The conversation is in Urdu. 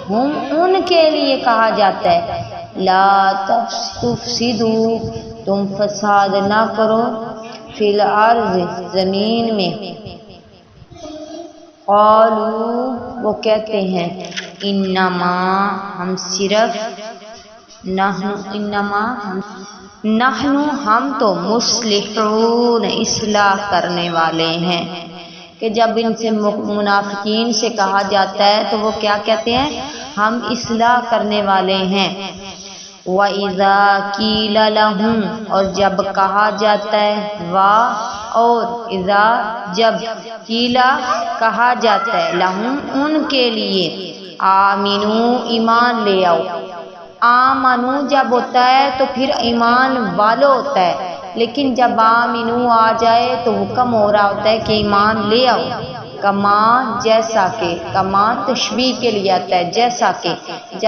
ہم ان کے لیے کہا جاتا ہے لا تفسدو تم فساد نہ کرو فی الارض زمین میں۔ قالوا وہ کہتے ہیں انما ہم صرف نحن ہم تو مصلحون اصلاح کرنے والے ہیں، کہ جب ان سے منافقین سے کہا جاتا ہے تو وہ کیا کہتے ہیں ہم اصلاح کرنے والے ہیں۔ وَإِذَا قِيلَ لَهُمْ اور جب کہا جاتا ہے اور اذا جب قیلا کہا جاتا ہے لہم ان کے لیے آمنو ایمان لے آؤ۔ آمنو جب ہوتا ہے تو پھر ایمان والو ہوتا ہے، لیکن جب آمنو آ جائے تو حکم ہو رہا ہوتا ہے کہ ایمان لے آؤ۔ کما جیسا کہ، کما تشبیہ کے لیے آتا ہے جیسا کہ، جب